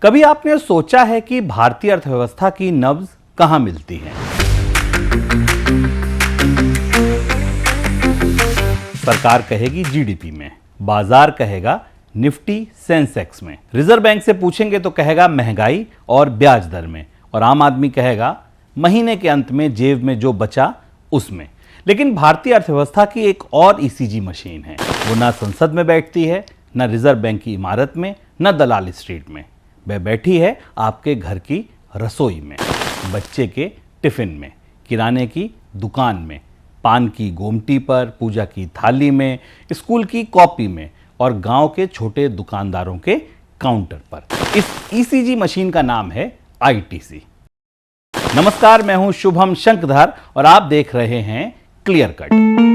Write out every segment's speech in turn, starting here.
कभी आपने सोचा है कि भारतीय अर्थव्यवस्था की नब्ज कहां मिलती है? सरकार कहेगी जीडीपी में, बाजार कहेगा निफ्टी सेंसेक्स में, रिजर्व बैंक से पूछेंगे तो कहेगा महंगाई और ब्याज दर में, और आम आदमी कहेगा महीने के अंत में जेब में जो बचा उसमें। लेकिन भारतीय अर्थव्यवस्था की एक और ईसीजी मशीन है। वो ना संसद में बैठती है, ना रिजर्व बैंक की इमारत में, ना दलाल स्ट्रीट में। वह बैठी है आपके घर की रसोई में, बच्चे के टिफिन में, किराने की दुकान में, पान की गोमटी पर, पूजा की थाली में, स्कूल की कॉपी में और गांव के छोटे दुकानदारों के काउंटर पर। इस ईसीजी मशीन का नाम है आईटीसी। नमस्कार, मैं हूं शुभम शंकधर और आप देख रहे हैं क्लियर कट।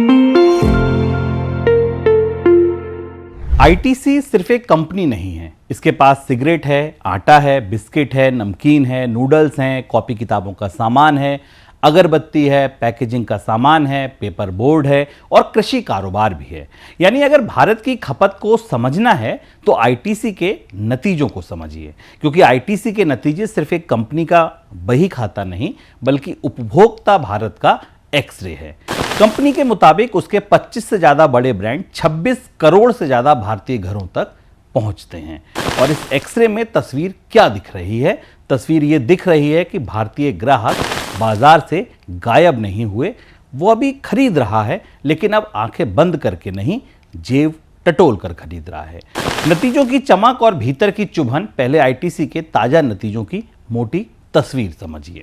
आईटीसी सिर्फ एक कंपनी नहीं है। इसके पास सिगरेट है, आटा है, बिस्किट है, नमकीन है, नूडल्स हैं, कॉपी किताबों का सामान है, अगरबत्ती है, पैकेजिंग का सामान है, पेपर बोर्ड है और कृषि कारोबार भी है। यानी अगर भारत की खपत को समझना है तो आईटीसी के नतीजों को समझिए, क्योंकि आईटीसी के नतीजे सिर्फ एक कंपनी का बही खाता नहीं, बल्कि उपभोक्ता भारत का एक्सरे है। कंपनी के मुताबिक उसके 25 से ज्यादा बड़े ब्रांड 26 करोड़ से ज्यादा भारतीय घरों तक पहुंचते हैं। और इस एक्सरे में तस्वीर क्या दिख रही है? तस्वीर ये दिख रही है कि भारतीय ग्राहक बाजार से गायब नहीं हुए। वो अभी खरीद रहा है, लेकिन अब आंखें बंद करके नहीं, जेब टटोल कर खरीद रहा है। नतीजों की चमक और भीतर की चुभन। पहले आईटीसी के ताजा नतीजों की मोटी तस्वीर समझिए।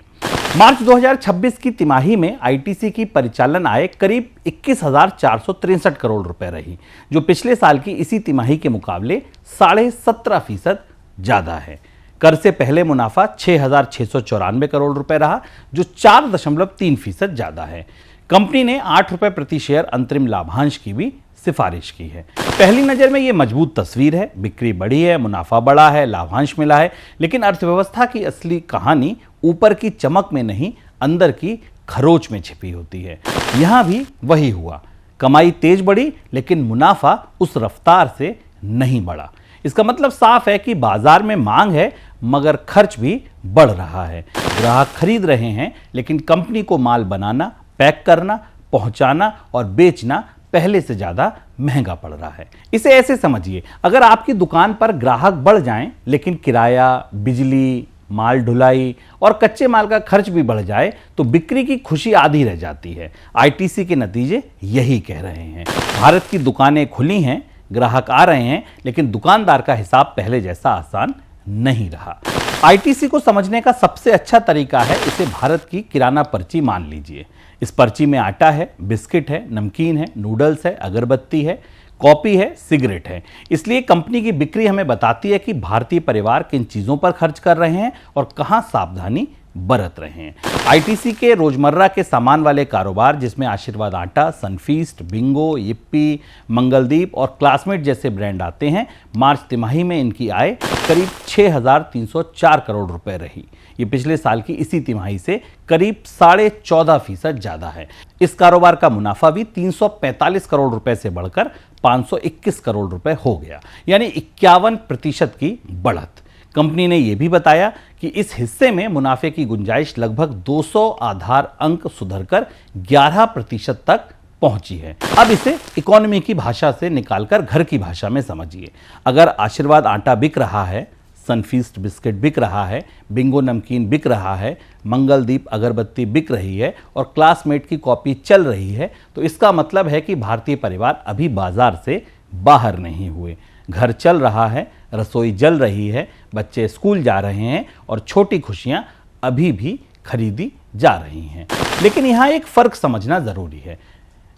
मार्च 2026 की तिमाही में आईटीसी की परिचालन आय करीब 21,463 करोड़ रुपए रही, जो पिछले साल की इसी तिमाही के मुकाबले 17.5% ज्यादा है। कर से पहले मुनाफा 6,694 करोड़ रुपए रहा, जो 4.3% ज्यादा है। कंपनी ने 8 रुपए प्रति शेयर अंतरिम लाभांश की भी सिफारिश की है। पहली नजर में यह मजबूत तस्वीर है। बिक्री बढ़ी है, मुनाफा बढ़ा है, लाभांश मिला है, लेकिन अर्थव्यवस्था की असली कहानी ऊपर की चमक में नहीं, अंदर की खरोच में छिपी होती है। यहां भी वही हुआ। कमाई तेज बढ़ी, लेकिन मुनाफा उस रफ्तार से नहीं बढ़ा। इसका मतलब साफ है कि बाजार में मांग है, मगर खर्च भी बढ़ रहा है। ग्राहक खरीद रहे हैं, लेकिन कंपनी को माल बनाना, पैक करना, पहुंचाना और बेचना पहले से ज्यादा महंगा पड़ रहा है। इसे ऐसे समझिए, अगर आपकी दुकान पर ग्राहक बढ़ जाएं, लेकिन किराया, बिजली, माल ढुलाई और कच्चे माल का खर्च भी बढ़ जाए, तो बिक्री की खुशी आधी रह जाती है। आईटीसी के नतीजे यही कह रहे हैं। भारत की दुकानें खुली हैं, ग्राहक आ रहे हैं, लेकिन दुकानदार का हिसाब पहले जैसा आसान नहीं रहा। आईटीसी को समझने का सबसे अच्छा तरीका है, इसे भारत की किराना पर्ची मान लीजिए। इस पर्ची में आटा है, बिस्किट है, नमकीन है, नूडल्स है, अगरबत्ती है, कॉपी है, सिगरेट है। इसलिए कंपनी की बिक्री हमें बताती है कि भारतीय परिवार किन चीजों पर खर्च कर रहे हैं और कहां सावधानी बरत रहे हैं। आईटीसी के रोजमर्रा के सामान वाले कारोबार, जिसमें आशीर्वाद आटा, सनफीस्ट, बिंगो, यिप्पी, मंगलदीप और क्लासमेट जैसे ब्रांड आते हैं, मार्च तिमाही में इनकी आय करीब 6,304 करोड़ रुपए रही। ये पिछले साल की इसी तिमाही से करीब 14.5% ज्यादा है। इस कारोबार का मुनाफा भी 345 करोड़ रुपए से बढ़कर 521 करोड़ रुपए हो गया, यानी 51% की बढ़त। कंपनी ने यह भी बताया कि इस हिस्से में मुनाफे की गुंजाइश लगभग 200 आधार अंक सुधरकर 11% तक पहुंची है। अब इसे इकोनॉमी की भाषा से निकालकर घर की भाषा में समझिए। अगर आशीर्वाद आटा बिक रहा है, सनफीस्ट बिस्किट बिक रहा है, बिंगो नमकीन बिक रहा है, मंगलदीप अगरबत्ती बिक रही है और क्लासमेट की कॉपी चल रही है, तो इसका मतलब है कि भारतीय परिवार अभी बाजार से बाहर नहीं हुए। घर चल रहा है, रसोई जल रही है, बच्चे स्कूल जा रहे हैं और छोटी खुशियां अभी भी खरीदी जा रही हैं। लेकिन यहां एक फर्क समझना जरूरी है।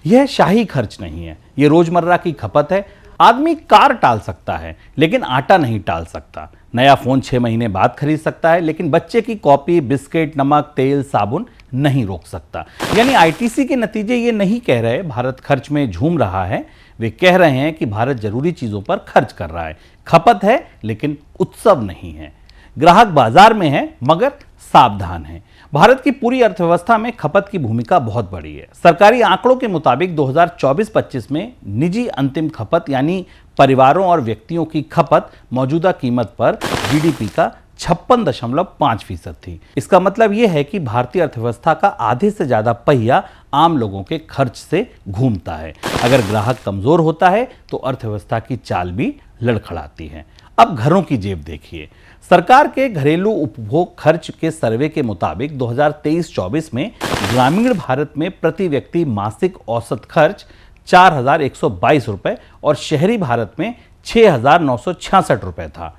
यह शाही खर्च नहीं है, यह रोजमर्रा की खपत है। आदमी कार टाल सकता है, लेकिन आटा नहीं टाल सकता। नया फोन 6 महीने बाद खरीद सकता है, लेकिन बच्चे की कॉपी, बिस्किट, नमक, तेल, साबुन नहीं रोक सकता। यानी आईटीसी के नतीजे ये नहीं कह रहे भारत खर्च में झूम रहा है, वे कह रहे हैं कि भारत जरूरी चीजों पर खर्च कर रहा है। खपत है, लेकिन उत्सव नहीं है। ग्राहक बाजार में है मगर सावधान है। भारत की पूरी अर्थव्यवस्था में खपत की भूमिका बहुत बड़ी है। सरकारी आंकड़ों के मुताबिक 2024-25 में निजी अंतिम खपत यानी परिवारों और व्यक्तियों की खपत मौजूदा कीमत पर जीडीपी का 56.5% थी। इसका मतलब यह है कि भारतीय अर्थव्यवस्था का आधे से ज्यादा पहिया आम लोगों के खर्च से घूमता है। अगर ग्राहक कमजोर होता है तो अर्थव्यवस्था की चाल भी लड़खड़ाती है। अब घरों की जेब देखिए। सरकार के घरेलू उपभोग खर्च के सर्वे के मुताबिक 2023-24 में ग्रामीण भारत में प्रति व्यक्ति मासिक औसत खर्च 4,122 रुपए और शहरी भारत में 6,966 रुपए था।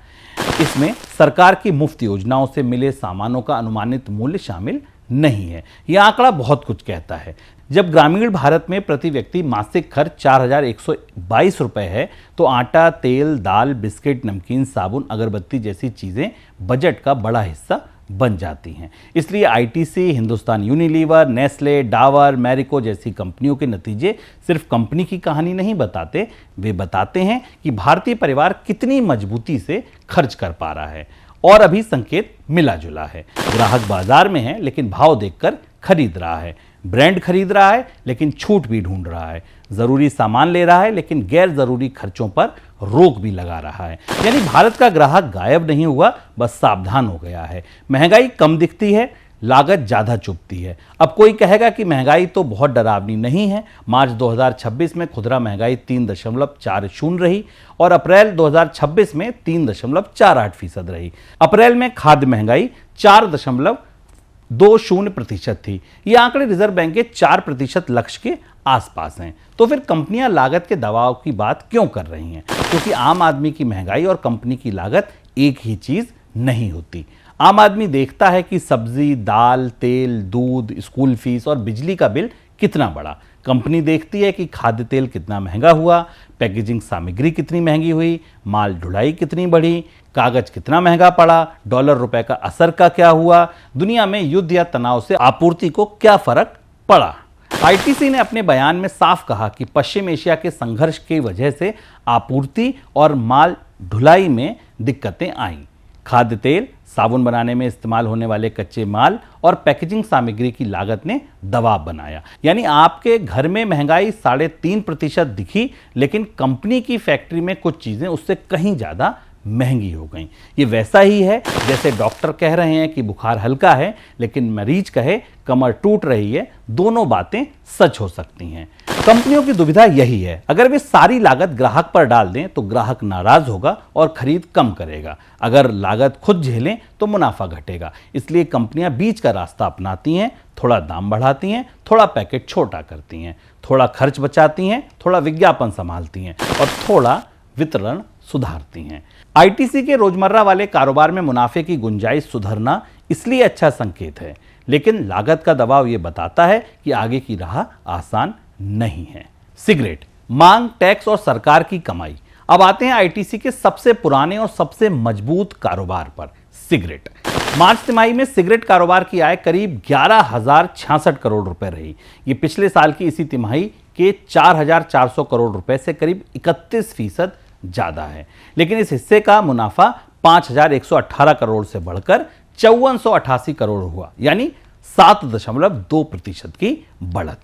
इसमें सरकार की मुफ्त योजनाओं से मिले सामानों का अनुमानित मूल्य शामिल नहीं है। यह आंकड़ा बहुत कुछ कहता है। जब ग्रामीण भारत में प्रति व्यक्ति मासिक खर्च 4,122 रुपए है तो आटा, तेल, दाल, बिस्किट, नमकीन, साबुन, अगरबत्ती जैसी चीजें बजट का बड़ा हिस्सा बन जाती हैं। इसलिए ITC, Hindustan Unilever, Nestle, Dabur, Marico जैसी कंपनियों के नतीजे सिर्फ कंपनी की कहानी नहीं बताते, वे बताते हैं कि भारतीय परिवार कितनी मजबूती से खर्च कर पा रहा है। और अभी संकेत मिला जुला है। ग्राहक बाजार में है लेकिन भाव देखकर खरीद रहा है, ब्रांड खरीद रहा है लेकिन छूट भी ढूंढ रहा है, जरूरी सामान ले रहा है लेकिन गैर जरूरी खर्चों पर रोक भी लगा रहा है। यानी भारत का ग्राहक गायब नहीं हुआ, बस सावधान हो गया है। महंगाई कम दिखती है, लागत ज्यादा चुभती है। अब कोई कहेगा कि महंगाई तो बहुत डरावनी नहीं है। मार्च 2026 में खुदरा महंगाई 3.40 रही और अप्रैल 2026 में 3.48% रही। अप्रैल में खाद्य महंगाई 4.20% थी। ये आंकड़े रिजर्व बैंक के 4% लक्ष्य के आसपास हैं। तो फिर कंपनियां लागत के दबाव की बात क्यों कर रही हैं? क्योंकि आम आदमी की महंगाई और कंपनी की लागत एक ही चीज नहीं होती। आम आदमी देखता है कि सब्जी, दाल, तेल, दूध, स्कूल फीस और बिजली का बिल कितना बढ़ा। कंपनी देखती है कि खाद्य तेल कितना महंगा हुआ, पैकेजिंग सामग्री कितनी महंगी हुई, माल ढुलाई कितनी बढ़ी, कागज कितना महंगा पड़ा, डॉलर रुपए का असर का क्या हुआ, दुनिया में युद्ध या तनाव से आपूर्ति को क्या फर्क पड़ा। आईटीसी ने अपने बयान में साफ कहा कि पश्चिम एशिया के संघर्ष की वजह से आपूर्ति और माल ढुलाई में दिक्कतें आईं। खाद्य तेल, साबुन बनाने में इस्तेमाल होने वाले कच्चे माल और पैकेजिंग सामग्री की लागत ने दबाव बनाया। यानी आपके घर में महंगाई 3.5% दिखी, लेकिन कंपनी की फैक्ट्री में कुछ चीजें उससे कहीं ज्यादा महंगी हो गई। ये वैसा ही है जैसे डॉक्टर कह रहे हैं कि बुखार हल्का है लेकिन मरीज कहे कमर टूट रही है। दोनों बातें सच हो सकती हैं। कंपनियों की दुविधा यही है, अगर वे सारी लागत ग्राहक पर डाल दें तो ग्राहक नाराज होगा और खरीद कम करेगा। अगर लागत खुद झेलें तो मुनाफा घटेगा। इसलिए कंपनियां बीच का रास्ता अपनाती हैं, थोड़ा दाम बढ़ाती हैं, थोड़ा पैकेट छोटा करती हैं, थोड़ा खर्च बचाती हैं, थोड़ा विज्ञापन संभालती हैं और थोड़ा वितरण सुधारती हैं। आईटीसी के रोजमर्रा वाले कारोबार में मुनाफे की गुंजाइश सुधरना इसलिए अच्छा संकेत है, लेकिन लागत का दबाव यह बताता है कि आगे की राह आसान नहीं है। सिगरेट, मांग, टैक्स और सरकार की कमाई। अब आते हैं आईटीसी के सबसे पुराने और सबसे मजबूत कारोबार पर, सिगरेट। मार्च तिमाही में सिगरेट कारोबार की आय करीब 11,066 करोड़ रुपए रही। ये पिछले साल की इसी तिमाही के 4,400 करोड़ रुपए से करीब 31% ज्यादा है। लेकिन इस हिस्से का मुनाफा 5,118 करोड़ से बढ़कर 5,488 करोड़ हुआ, यानी 7.2% की बढ़त।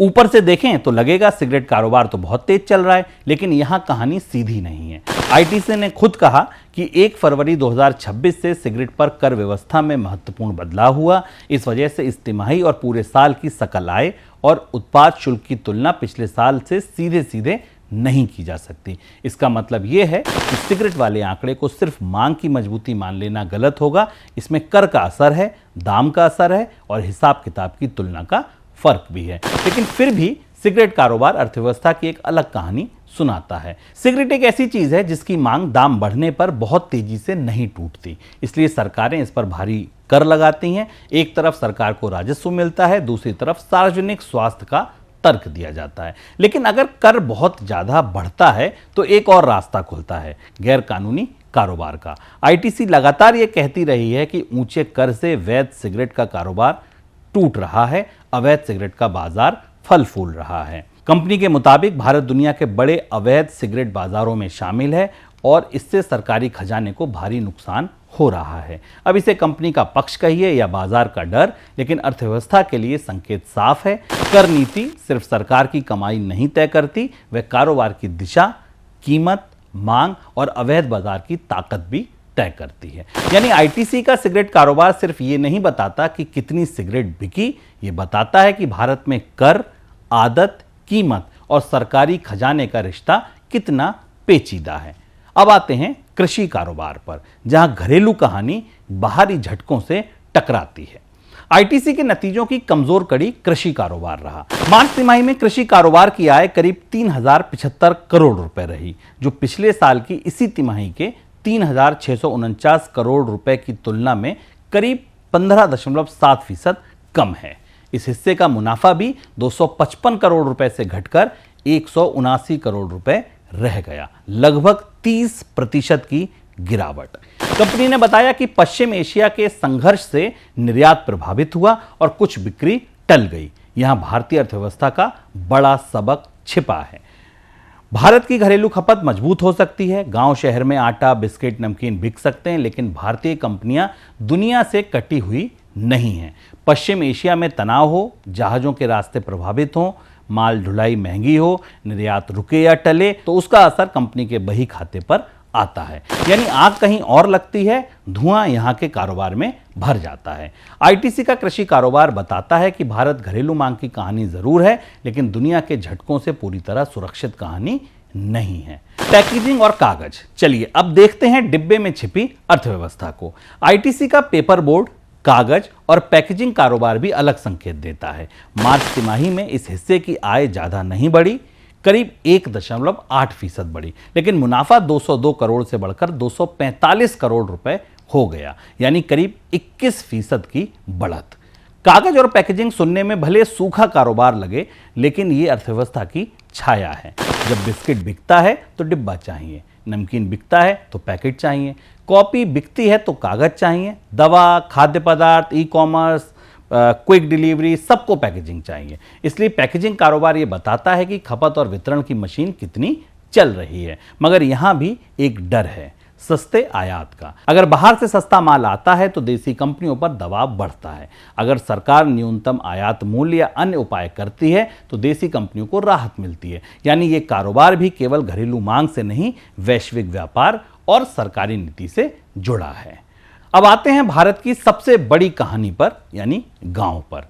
ऊपर से देखें तो लगेगा सिगरेट कारोबार तो बहुत तेज चल रहा है, लेकिन यहां कहानी सीधी नहीं है। आईटीसी ने खुद कहा कि 1 फरवरी 2026 से सिगरेट पर कर व्यवस्था में महत्वपूर्ण बदलाव हुआ। इस वजह से इस तिमाही और पूरे साल की सकल आय और उत्पाद शुल्क की तुलना पिछले साल से सीधे सीधे नहीं की जा सकती। इसका मतलब यह है कि सिगरेट वाले आंकड़े को सिर्फ मांग की मजबूती मान लेना गलत होगा। इसमें कर का असर है, दाम का असर है और हिसाब किताब की तुलना का फर्क भी है। लेकिन फिर भी सिगरेट कारोबार अर्थव्यवस्था की एक अलग कहानी सुनाता है। सिगरेट एक ऐसी चीज है जिसकी मांग दाम बढ़ने पर बहुत तेजी से नहीं टूटती, इसलिए सरकारें इस पर भारी कर लगाती हैं। एक तरफ सरकार को राजस्व मिलता है, दूसरी तरफ सार्वजनिक स्वास्थ्य का तर्क दिया जाता है। लेकिन अगर कर बहुत ज्यादा बढ़ता है तो एक और रास्ता खुलता है, गैर कानूनी कारोबार का। आईटीसी लगातार यह कहती रही है कि ऊंचे कर से वैध सिगरेट का कारोबार टूट रहा है, अवैध सिगरेट का बाजार फल फूल रहा है। कंपनी के मुताबिक भारत दुनिया के बड़े अवैध सिगरेट बाजारों में शामिल है और इससे सरकारी खजाने को भारी नुकसान हो रहा है। अब इसे कंपनी का पक्ष कहिए या बाजार का डर, लेकिन अर्थव्यवस्था के लिए संकेत साफ है। कर नीति सिर्फ सरकार की कमाई नहीं तय करती, वह कारोबार की दिशा, कीमत, मांग और अवैध बाजार की ताकत भी तय करती है। यानी आईटीसी का सिगरेट कारोबार सिर्फ ये नहीं बताता कि कितनी सिगरेट बिकी, ये बताता है कि भारत में कर, आदत, कीमत और सरकारी खजाने का रिश्ता कितना पेचीदा है। अब आते हैं कृषि कारोबार पर, जहां घरेलू कहानी बाहरी झटकों से टकराती है। आईटीसी के नतीजों की कमजोर कड़ी कृषि कारोबार रहा। मार्च तिमाही में कृषि कारोबार की आय करीब 3075 करोड़ रुपए रही, जो पिछले साल की इसी तिमाही के 3649 करोड़ रुपए की तुलना में करीब 15.7% कम है। इस हिस्से का मुनाफा भी 255 करोड़ रुपए से घटकर 179 करोड़ रुपए रह गया, लगभग 30% की गिरावट। कंपनी ने बताया कि पश्चिम एशिया के संघर्ष से निर्यात प्रभावित हुआ और कुछ बिक्री टल गई। यहां भारतीय अर्थव्यवस्था का बड़ा सबक छिपा है। भारत की घरेलू खपत मजबूत हो सकती है, गांव शहर में आटा, बिस्किट, नमकीन बिक सकते हैं, लेकिन भारतीय कंपनियां दुनिया से कटी हुई नहीं हैं। पश्चिम एशिया में तनाव हो, जहाजों के रास्ते प्रभावित हों, माल ढुलाई महंगी हो, निर्यात रुके या टले, तो उसका असर कंपनी के बही खाते पर आता है। यानी आग कहीं और लगती है, धुआं यहां के कारोबार में भर जाता है। आईटीसी का कृषि कारोबार बताता है कि भारत घरेलू मांग की कहानी जरूर है, लेकिन दुनिया के झटकों से पूरी तरह सुरक्षित कहानी नहीं है। पैकेजिंग और कागज, चलिए अब देखते हैं डिब्बे में छिपी अर्थव्यवस्था को। आईटीसी का पेपर बोर्ड, कागज और पैकेजिंग कारोबार भी अलग संकेत देता है। मार्च तिमाही में इस हिस्से की आय ज्यादा नहीं बढ़ी, करीब 1.8% बढ़ी, लेकिन मुनाफा 202 करोड़ से बढ़कर 245 करोड़ रुपए हो गया, यानी करीब 21% की बढ़त। कागज और पैकेजिंग सुनने में भले सूखा कारोबार लगे, लेकिन ये अर्थव्यवस्था की छाया है। जब बिस्किट बिकता है तो डिब्बा चाहिए, नमकीन बिकता है तो पैकेट चाहिए, कॉपी बिकती है तो कागज चाहिए, दवा, खाद्य पदार्थ, ई कॉमर्स, क्विक डिलीवरी, सबको पैकेजिंग चाहिए। इसलिए पैकेजिंग कारोबार ये बताता है कि खपत और वितरण की मशीन कितनी चल रही है। मगर यहां भी एक डर है, सस्ते आयात का। अगर बाहर से सस्ता माल आता है तो देसी कंपनियों पर दबाव बढ़ता है। अगर सरकार न्यूनतम आयात मूल्य या अन्य उपाय करती है तो देसी कंपनियों को राहत मिलती है। यानी ये कारोबार भी केवल घरेलू मांग से नहीं, वैश्विक व्यापार और सरकारी नीति से जुड़ा है। अब आते हैं भारत की सबसे बड़ी कहानी पर, यानी गांव पर।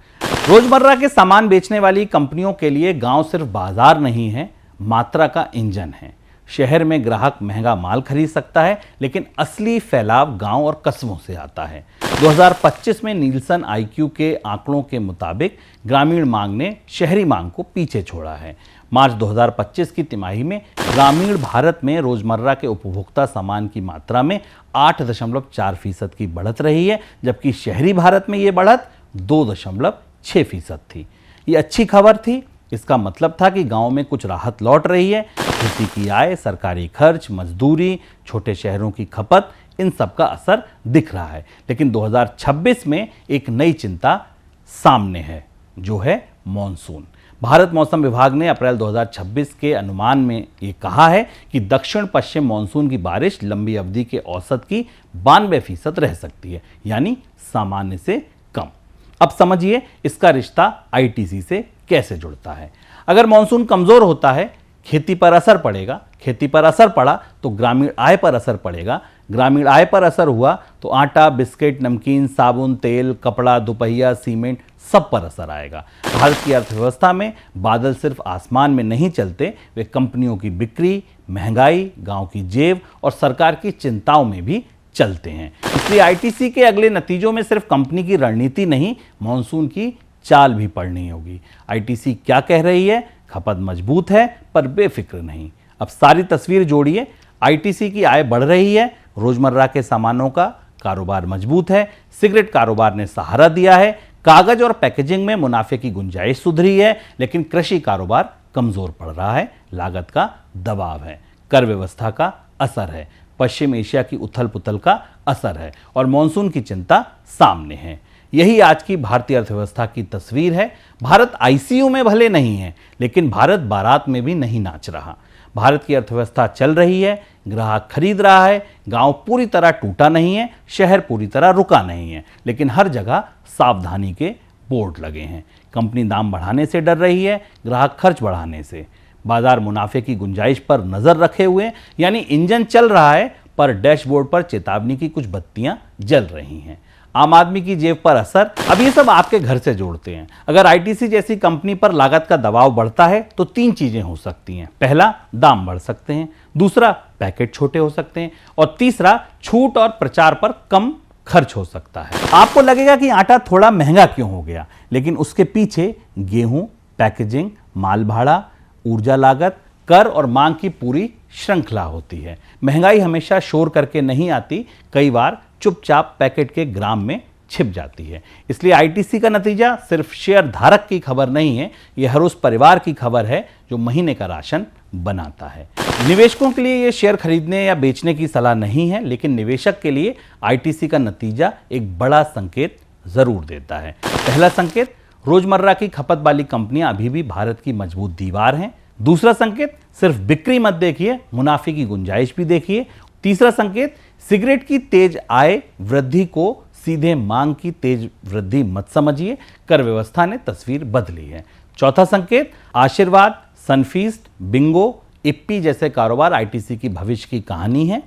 रोजमर्रा के सामान बेचने वाली कंपनियों के लिए गांव सिर्फ बाजार नहीं है, मात्रा का इंजन है। शहर में ग्राहक महंगा माल खरीद सकता है, लेकिन असली फैलाव गांव और कस्बों से आता है। 2025 में नीलसन आईक्यू के आंकड़ों के मुताबिक ग्रामीण मांग ने शहरी मांग को पीछे छोड़ा है। मार्च 2025 की तिमाही में ग्रामीण भारत में रोजमर्रा के उपभोक्ता सामान की मात्रा में 8.4% की बढ़त रही है, जबकि शहरी भारत में यह बढ़त 2.6% थी। ये अच्छी खबर थी। इसका मतलब था कि गांव में कुछ राहत लौट रही है। खेती की आय, सरकारी खर्च, मजदूरी, छोटे शहरों की खपत, इन सब का असर दिख रहा है। लेकिन 2026 में एक नई चिंता सामने है, जो है मॉनसून। भारत मौसम विभाग ने अप्रैल 2026 के अनुमान में ये कहा है कि दक्षिण पश्चिम मॉनसून की बारिश लंबी अवधि के औसत की 92% रह सकती है, यानी सामान्य से कम। अब समझिए इसका रिश्ता आईटीसी से कैसे जुड़ता है। अगर मॉनसून कमजोर होता है, खेती पर असर पड़ेगा, खेती पर असर पड़ा तो ग्रामीण आय पर असर पड़ेगा, ग्रामीण आय पर असर हुआ तो आटा, बिस्किट, नमकीन, साबुन, तेल, कपड़ा, दोपहिया, सीमेंट, सब पर असर आएगा। भारत की अर्थव्यवस्था में बादल सिर्फ आसमान में नहीं चलते, वे कंपनियों की बिक्री, महंगाई, गांव की जेब और सरकार की चिंताओं में भी चलते हैं। इसलिए आईटीसी के अगले नतीजों में सिर्फ कंपनी की रणनीति नहीं, मॉनसून की चाल भी पढ़नी होगी। आईटीसी क्या कह रही है? खपत मजबूत है पर बेफिक्र नहीं। अब सारी तस्वीर जोड़िए। आईटीसी की आय बढ़ रही है, रोजमर्रा के सामानों का कारोबार मजबूत है, सिगरेट कारोबार ने सहारा दिया है, कागज और पैकेजिंग में मुनाफे की गुंजाइश सुधरी है, लेकिन कृषि कारोबार कमजोर पड़ रहा है, लागत का दबाव है, कर व्यवस्था का असर है, पश्चिम एशिया की उथल पुथल का असर है और मॉनसून की चिंता सामने है। यही आज की भारतीय अर्थव्यवस्था की तस्वीर है। भारत आईसीयू में भले नहीं है, लेकिन भारत बारात में भी नहीं नाच रहा। भारत की अर्थव्यवस्था चल रही है, ग्राहक खरीद रहा है, गांव पूरी तरह टूटा नहीं है, शहर पूरी तरह रुका नहीं है, लेकिन हर जगह सावधानी के बोर्ड लगे हैं। कंपनी दाम बढ़ाने से डर रही है, ग्राहक खर्च बढ़ाने से। बाजार मुनाफे की गुंजाइश पर नजर रखे हुए, यानी इंजन चल रहा है पर डैशबोर्ड पर चेतावनी की कुछ बत्तियां जल रही हैं। आम आदमी की जेब पर असर, अब ये सब आपके घर से जोड़ते हैं। अगर आईटीसी जैसी कंपनी पर लागत का दबाव बढ़ता है तो 3 चीजें हो सकती हैं। पहला, दाम बढ़ सकते हैं, दूसरा, पैकेट छोटे हो सकते हैं, और तीसरा, छूट और प्रचार पर कम खर्च हो सकता है। आपको लगेगा कि आटा थोड़ा महंगा क्यों हो गया, लेकिन उसके पीछे गेहूं, पैकेजिंग, माल भाड़ा, ऊर्जा लागत, कर और मांग की पूरी श्रृंखला होती है। महंगाई हमेशा शोर करके नहीं आती, कई बार चुपचाप पैकेट के ग्राम में छिप जाती है। इसलिए आईटीसी का नतीजा सिर्फ शेयर धारक की खबर नहीं है, यह हर उस परिवार की खबर है जो महीने का राशन बनाता है। निवेशकों के लिए यह शेयर खरीदने या बेचने की सलाह नहीं है, लेकिन निवेशक के लिए आईटीसी का नतीजा एक बड़ा संकेत जरूर देता है। पहला संकेत, रोजमर्रा की खपत वाली कंपनियां अभी भी भारत की मजबूत दीवार हैं। दूसरा संकेत, सिर्फ बिक्री मत देखिए, मुनाफे की गुंजाइश भी देखिए। तीसरा संकेत, सिगरेट की तेज आय वृद्धि को सीधे मांग की तेज वृद्धि मत समझिए, कर व्यवस्था ने तस्वीर बदली है। चौथा संकेत, आशीर्वाद, सनफीस्ट, बिंगो, इप्पी जैसे कारोबार आईटीसी की भविष्य की कहानी है।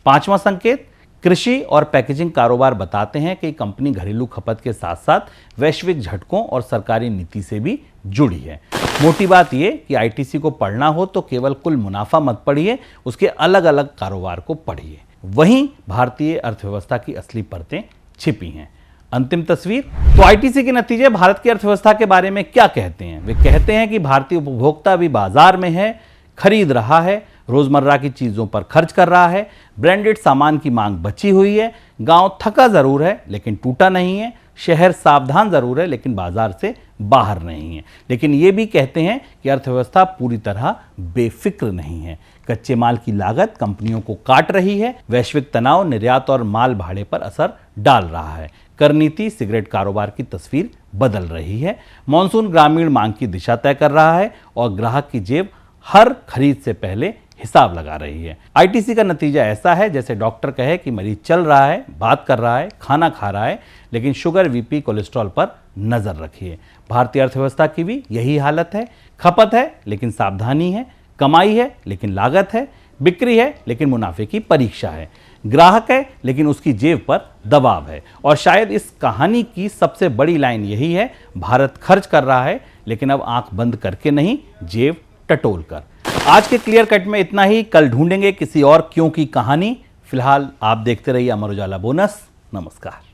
पांचवा संकेत, कृषि और पैकेजिंग कारोबार बताते हैं कि कंपनी घरेलू खपत के साथ साथ वैश्विक झटकों और सरकारी नीति से भी जुड़ी है। मोटी बात यह कि आईटीसी को पढ़ना हो तो केवल कुल मुनाफा मत पढ़िए, उसके अलग अलग कारोबार को पढ़िए। वहीं भारतीय अर्थव्यवस्था की असली परतें छिपी हैं। अंतिम तस्वीर, तो आईटीसी के नतीजे भारत की अर्थव्यवस्था के बारे में क्या कहते हैं? वे कहते हैं कि भारतीय उपभोक्ता भी बाजार में है, खरीद रहा है, रोजमर्रा की चीजों पर खर्च कर रहा है, ब्रांडेड सामान की मांग बची हुई है, गांव थका जरूर है लेकिन टूटा नहीं है, शहर सावधान जरूर है लेकिन बाजार से बाहर नहीं है। लेकिन ये भी कहते हैं कि अर्थव्यवस्था पूरी तरह बेफिक्र नहीं है। कच्चे माल की लागत कंपनियों को काट रही है, वैश्विक तनाव निर्यात और माल भाड़े पर असर डाल रहा है, कर नीति सिगरेट कारोबार की तस्वीर बदल रही है, मॉनसून ग्रामीण मांग की दिशा तय कर रहा है और ग्राहक की जेब हर खरीद से पहले हिसाब लगा रही है। आईटीसी का नतीजा ऐसा है जैसे डॉक्टर कहे कि मरीज चल रहा है, बात कर रहा है, खाना खा रहा है, लेकिन शुगर, बीपी, कोलेस्ट्रॉल पर नजर रखिए। भारतीय अर्थव्यवस्था की भी यही हालत है। खपत है लेकिन सावधानी है, कमाई है लेकिन लागत है, बिक्री है लेकिन मुनाफे की परीक्षा है, ग्राहक है लेकिन उसकी जेब पर दबाव है। और शायद इस कहानी की सबसे बड़ी लाइन यही है, भारत खर्च कर रहा है लेकिन अब आंख बंद करके नहीं, जेब टटोल कर। आज के क्लियर कट में इतना ही, कल ढूंढेंगे किसी और क्यों की कहानी। फिलहाल आप देखते रहिए अमर उजाला बोनस। नमस्कार।